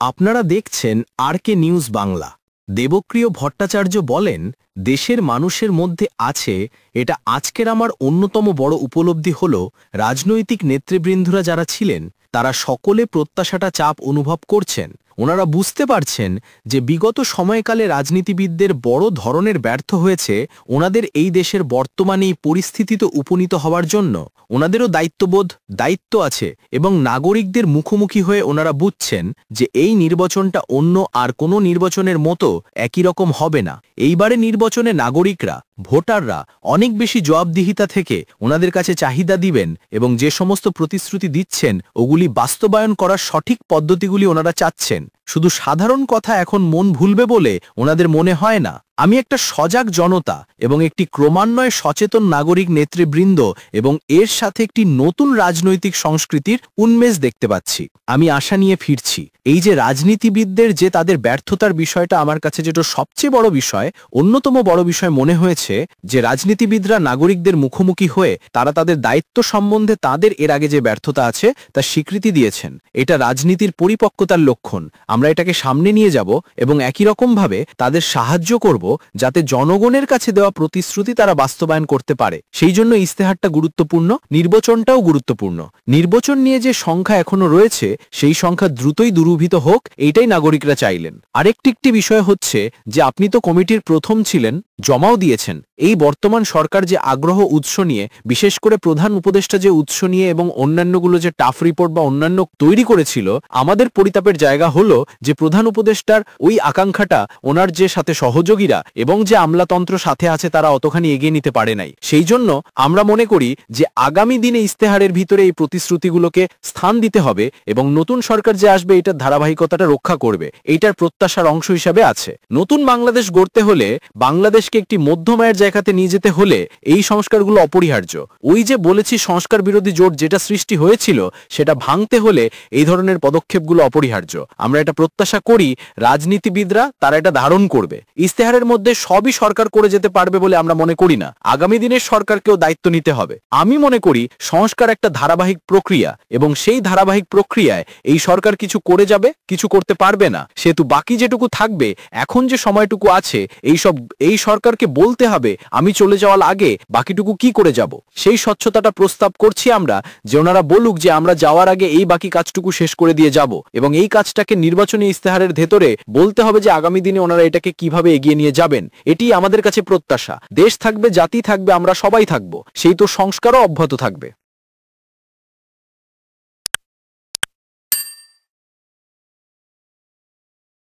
আপনারা দেখছেন R K news Bangla. Debapriya Bhattacharya বলেন, দেশের মানুষের মধ্যে আছে, এটা আজকের আমার অন্যতম বড় উপলব্ধি হল রাজনৈতিক নেতৃবৃন্দরা যারা ছিলেন তারা সকলে প্রত্যাশাটা চাপ অনুভব করছেন। ওনারা বুঝতে পারছেন যে বিগত সময়কালে রাজনীতিবিদদের বড় ধরনের ব্যর্থ হয়েছে ওনাদের এই দেশের বর্তমানে এই পরিস্থিতিতে উপনীত হওয়ার জন্য। ওনাদেরও দায়িত্ববোধ দায়িত্ব আছে এবং নাগরিকদের মুখোমুখি হয়ে ওনারা বুঝছেন যে এই নির্বাচনটা অন্য আর কোনো নির্বাচনের মতো একই রকম হবে না। এইবারে নির্বাচনে নাগরিকরা ভোটাররা অনেক বেশি জবাবদিহিতা থেকে ওনাদের কাছে চাহিদা দিবেন এবং যে সমস্ত প্রতিশ্রুতি দিচ্ছেন ওগুলি বাস্তবায়ন করার সঠিক পদ্ধতিগুলি ওনারা চাচ্ছেন। শুধু সাধারণ কথা এখন মন ভুলবে বলে ওনাদের মনে হয় না। আমি একটা সজাগ জনতা এবং একটি ক্রমান্বয়ে সচেতন নাগরিক নেতৃবৃন্দ এবং এর সাথে একটি নতুন রাজনৈতিক সংস্কৃতির উন্মেষ দেখতে পাচ্ছি। আমি আশা নিয়ে ফিরছি। এই যে রাজনীতিবিদদের যে তাদের ব্যর্থতার বিষয়টা আমার কাছে যেটা সবচেয়ে বড় বিষয়, অন্যতম বড় বিষয় মনে হয়েছে যে রাজনীতিবিদরা নাগরিকদের মুখোমুখি হয়ে তারা তাদের দায়িত্ব সম্বন্ধে তাদের এর আগে যে ব্যর্থতা আছে তার স্বীকৃতি দিয়েছেন। এটা রাজনীতির পরিপক্কতার লক্ষণ। আমরা এটাকে সামনে নিয়ে যাব এবং একই রকমভাবে তাদের সাহায্য করব যাতে জনগণের কাছে দেওয়া প্রতিশ্রুতি তারা বাস্তবায়ন করতে পারে। সেই জন্য ইস্তেহারটা গুরুত্বপূর্ণ, নির্বাচনটাও গুরুত্বপূর্ণ। নির্বাচন নিয়ে যে সংখ্যা এখনো রয়েছে সেই সংখ্যা দ্রুতই দূরীভূত হোক, এইটাই নাগরিকরা চাইলেন। আরেকটি বিষয় হচ্ছে যে আপনি তো কমিটির প্রথম ছিলেন, জমাও দিয়েছেন। এই বর্তমান সরকার যে আগ্রহ উৎস নিয়ে, বিশেষ করে প্রধান উপদেষ্টা যে উৎস নিয়ে এবং অন্যান্যগুলো যে টাফ রিপোর্ট বা অন্যান্য তৈরি করেছিল, আমাদের পরিতাপের জায়গা হলো যে প্রধান উপদেষ্টার ওই আকাঙ্ক্ষাটা ওনার যে সাথে সহযোগীরা এবং যে আমলাতন্ত্র সাথে আছে তারা অতখানি এগিয়ে নিতে পারে নাই। সেই জন্য আমরা মনে করি যে আগামী দিনে ইস্তেহারের ভিতরে এই প্রতিশ্রুতিগুলোকে স্থান দিতে হবে এবং নতুন সরকার যে আসবে এটার ধারাবাহিকতাটা রক্ষা করবে, এইটার প্রত্যাশার অংশ হিসাবে আছে। নতুন বাংলাদেশ গড়তে হলে, বাংলাদেশকে একটি মধ্যম আয়ের জায়গাতে নিয়ে যেতে হলে এই সংস্কারগুলো অপরিহার্য। ওই যে বলেছি সংস্কার বিরোধী জোট যেটা সৃষ্টি হয়েছিল সেটা ভাঙতে হলে এই ধরনের পদক্ষেপগুলো অপরিহার্য। আমরা এটা প্রত্যাশা করি রাজনীতিবিদরা তারা এটা ধারণ করবে। ইস্তেহারের মধ্যে সবই সরকার করে যেতে পারবে বলে আমরা মনে করি না। আগামী দিনের সরকারকেও দায়িত্ব নিতে হবে। আমি মনে করি সংস্কার একটা ধারাবাহিক প্রক্রিয়া এবং সেই ধারাবাহিক প্রক্রিয়ায় এই সরকার কিছু করে যাবে, কিছু করতে পারবে না। সেহেতু বাকি যেটুকু থাকবে, এখন যে সময়টুকু আছে, এই সরকারকে বলতে হবে আমি চলে যাওয়ার আগে বাকিটুকু কি করে যাব। সেই স্বচ্ছতাটা প্রস্তাব করছি আমরা, যে ওনারা বলুক যে আমরা যাওয়ার আগে এই বাকি কাজটুকু শেষ করে দিয়ে যাব এবং এই কাজটাকে নির্বাচনী ইস্তেহারের ভেতরে বলতে হবে যে আগামী দিনে ওনারা এটাকে কিভাবে এগিয়ে নিয়ে যাবেন। এটি আমাদের কাছে প্রত্যাশা। দেশ থাকবে, জাতি থাকবে, আমরা সবাই থাকব, সেই তো সংস্কারও অব্যাহত থাকবে।